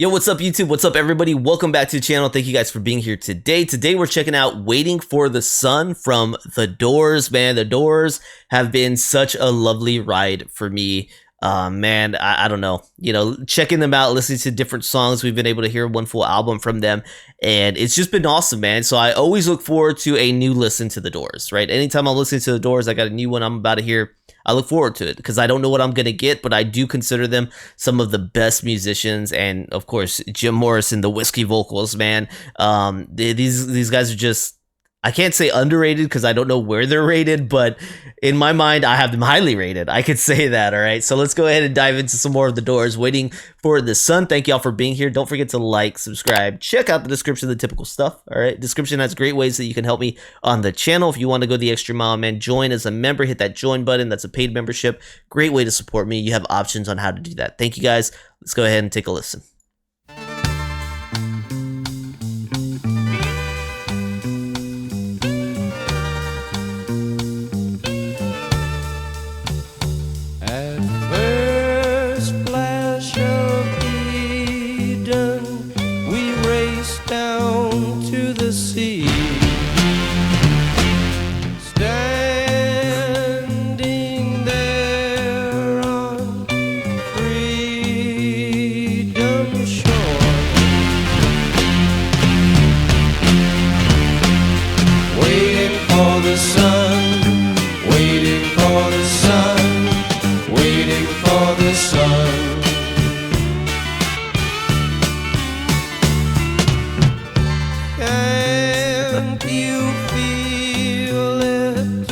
Yo, what's up YouTube? What's up everybody? Welcome back to the channel. Thank you guys for being here today. Today we're checking out Waiting for the Sun from The Doors. Man, The Doors have been such a lovely ride for me. Man, I don't know. You know, checking them out, listening to different songs. We've been able to hear one full album from them. And it's just been awesome, man. So I always look forward to a new listen to The Doors, right? Anytime I'm listening to The Doors, I got a new one I'm about to hear. I look forward to it because I don't know what I'm going to get, but I do consider them some of the best musicians. And of course, Jim Morrison, the whiskey vocals, man. These guys are just, I can't say underrated because I don't know where they're rated, but in my mind, I have them highly rated. I could say that, all right? So let's go ahead and dive into some more of The Doors. Waiting for the Sun. Thank y'all for being here. Don't forget to like, subscribe, check out the description, the typical stuff, all right? Description has great ways that you can help me on the channel. If you want to go the extra mile, man, join as a member. Hit that join button. That's a paid membership. Great way to support me. You have options on how to do that. Thank you, guys. Let's go ahead and take a listen. Standing there on freedom shore, waiting for the sun, waiting for the sun, waiting for the sun. Can't you feel it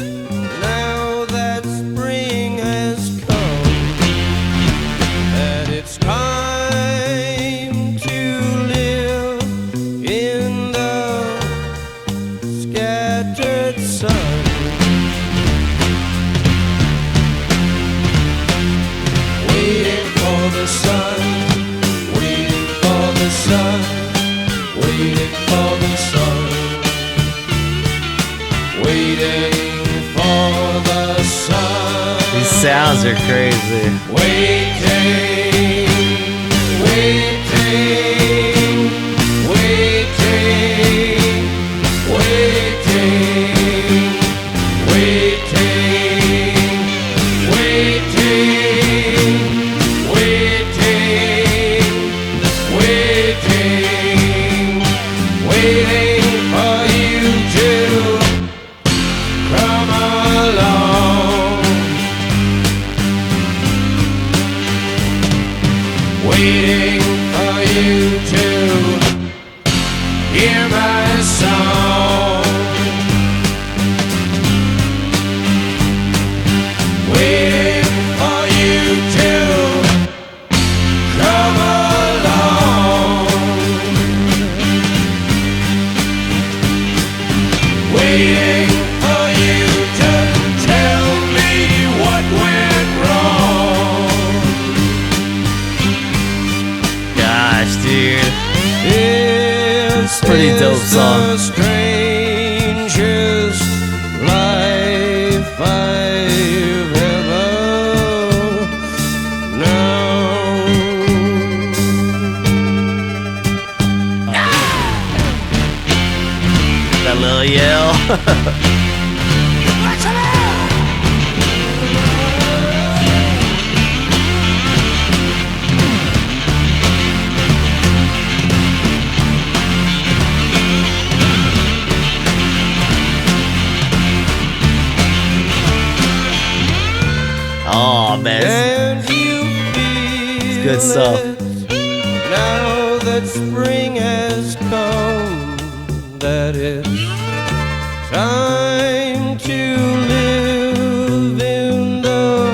now that spring has come? That it's time to live in the scattered sun. Waiting for the sun, waiting for the sun, waiting for the sun, waiting for the sun. These sounds are crazy. Waiting, waiting, waiting, waiting, waiting, waiting, waiting, waiting, waiting for you to come along. Waiting for you to hear my song. Waiting for you to come along. Waiting for you to tell me what went wrong. Gosh, dude. This Pretty dope is song. the strangest life I've ever known. That little yell. Oh man, And you feel good stuff. it now that spring has come, that it's time to live in the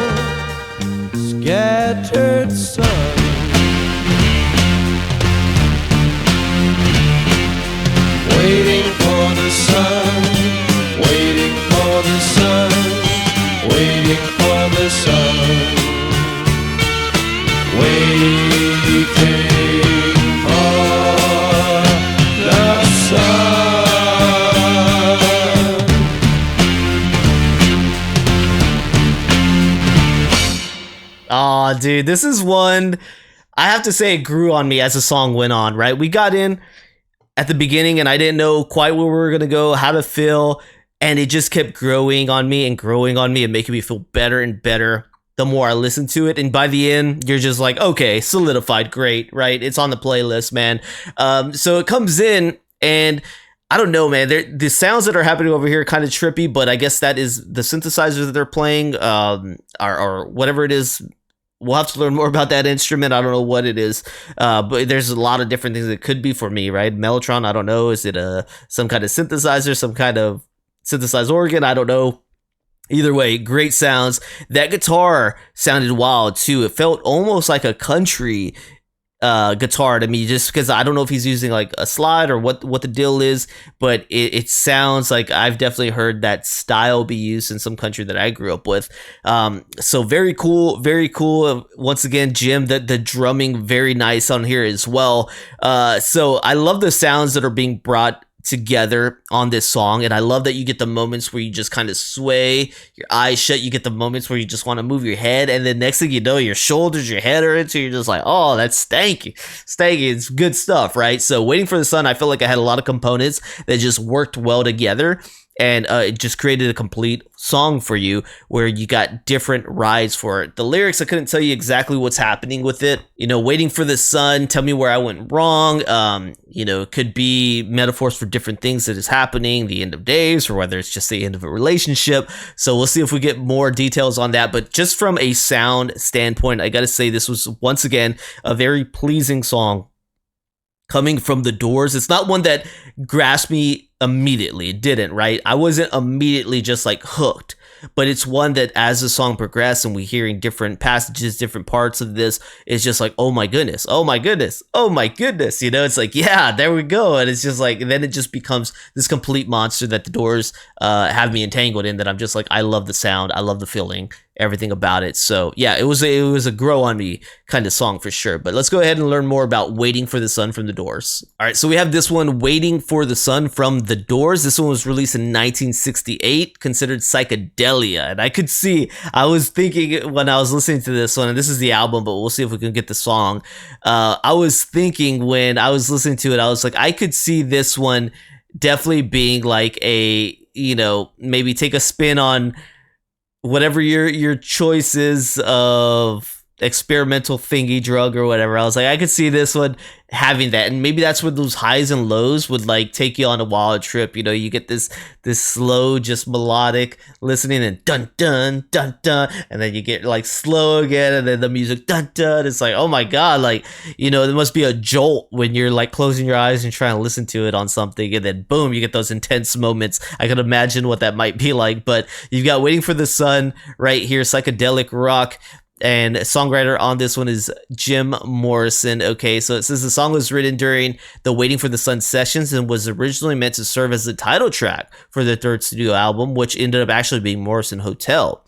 scattered sun. Waiting for the sun, waiting for the sun, waiting for the sun, waiting for the sun. Oh, dude, this is one I have to say it grew on me as the song went on, right? We got in at the beginning and I didn't know quite where we were going to go, how to feel. And it just kept growing on me and growing on me and making me feel better and better the more I listened to it. And by the end, you're just like, okay, solidified, great, right? It's on the playlist, man. So it comes in and I don't know, man. The sounds that are happening over here are kind of trippy, but I guess that is the synthesizer that they're playing, or whatever it is. We'll have to learn more about that instrument. I don't know what it is, but there's a lot of different things it could be for me, right? Mellotron, I don't know. Is it some kind of synthesizer, some kind of synthesized organ? I don't know. Either way, great sounds. That guitar sounded wild too. It felt almost like a country guitar to me, just because I don't know if he's using like a slide or what the deal is, but it sounds like I've definitely heard that style be used in some country that I grew up with. So very cool, very cool. Once again, Jim, the drumming very nice on here as well. So I love the sounds that are being brought together on this song, and I love that you get the moments where you just kind of sway, your eyes shut, you get the moments where you just want to move your head, and then next thing you know, your shoulders, your head are into, you're just like, oh, that's stanky, it's good stuff, right? So Waiting for the Sun, I feel like I had a lot of components that just worked well together, and it just created a complete song for you where you got different rides for it. The lyrics, I couldn't tell you exactly what's happening with it. You know, waiting for the sun, tell me where I went wrong. You know, it could be metaphors for different things that is happening, the end of days, or whether it's just the end of a relationship. So we'll see if we get more details on that. But just from a sound standpoint, I got to say this was, once again, a very pleasing song. Coming from the Doors, it's not one that grasped me immediately. It didn't, right? I wasn't immediately just like hooked, but it's one that as the song progressed and we hearing different passages, different parts of this, it's just like, oh my goodness, oh my goodness, oh my goodness. You know, it's like, yeah, there we go. And it's just like, and then it just becomes this complete monster that the Doors have me entangled in, that I'm just like, I love the sound, I love the feeling, everything about it. So yeah, it was a grow on me kind of song for sure. But let's go ahead and learn more about Waiting for the Sun from the Doors. All right, so we have this one, Waiting for the Sun from the Doors. This one was released in 1968, considered psychedelia. And I could see, I was thinking when I was listening to this one, and this is the album, but we'll see if we can get the song. I was thinking when I was listening to it, I was like, I could see this one definitely being like a, you know, maybe take a spin on whatever your choice is of experimental thingy drug or whatever. I was like, I could see this one having that, and maybe that's where those highs and lows would like take you on a wild trip. You know, you get this slow, just melodic listening, and dun dun dun dun, and then you get like slow again, and then the music dun dun. It's like, oh my god, like, you know, there must be a jolt when you're like closing your eyes and trying to listen to it on something, and then boom, you get those intense moments. I can imagine what that might be like. But you've got Waiting for the Sun right here, psychedelic rock. And songwriter on this one is Jim Morrison. Okay, so it says the song was written during the Waiting for the Sun sessions and was originally meant to serve as the title track for their third studio album, which ended up actually being Morrison Hotel.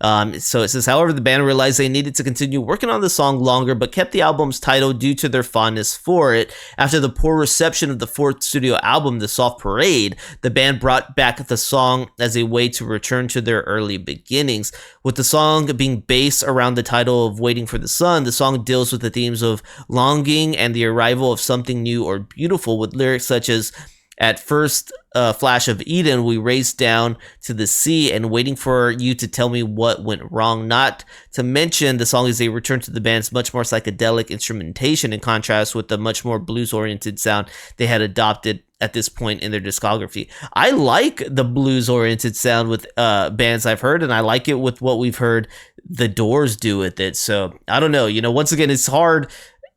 So it says, however, the band realized they needed to continue working on the song longer, but kept the album's title due to their fondness for it. After the poor reception of the fourth studio album, The Soft Parade, the band brought back the song as a way to return to their early beginnings. With the song being based around the title of Waiting for the Sun, the song deals with the themes of longing and the arrival of something new or beautiful, with lyrics such as, at first flash of Eden, we raced down to the sea and waiting for you to tell me what went wrong. Not to mention, the song is a return to the band's much more psychedelic instrumentation, in contrast with the much more blues-oriented sound they had adopted at this point in their discography. I like the blues-oriented sound with bands I've heard, and I like it with what we've heard the Doors do with it. So I don't know, you know, once again, it's hard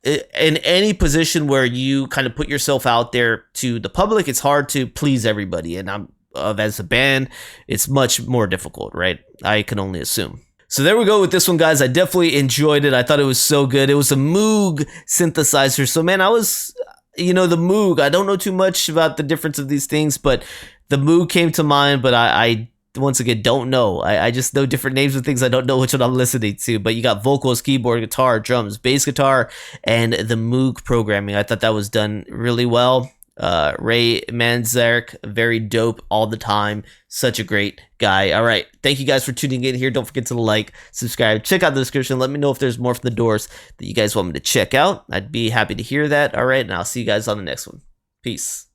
in any position where you kind of put yourself out there to the public. It's hard to please everybody, and as a band, it's much more difficult, right? I can only assume. So there we go with this one, guys. I definitely enjoyed it. I thought it was so good. It was a Moog synthesizer. So man, I was, you know, the Moog, I don't know too much about the difference of these things, but the Moog came to mind, but I once again don't know. I just know different names of things. I don't know which one I'm listening to, but you got vocals, keyboard, guitar, drums, bass guitar, and the Moog programming. I thought that was done really well. Ray Manzarek, very dope all the time. Such a great guy. All right. Thank you guys for tuning in here. Don't forget to like, subscribe, check out the description. Let me know if there's more from the Doors that you guys want me to check out. I'd be happy to hear that. All right. And I'll see you guys on the next one. Peace.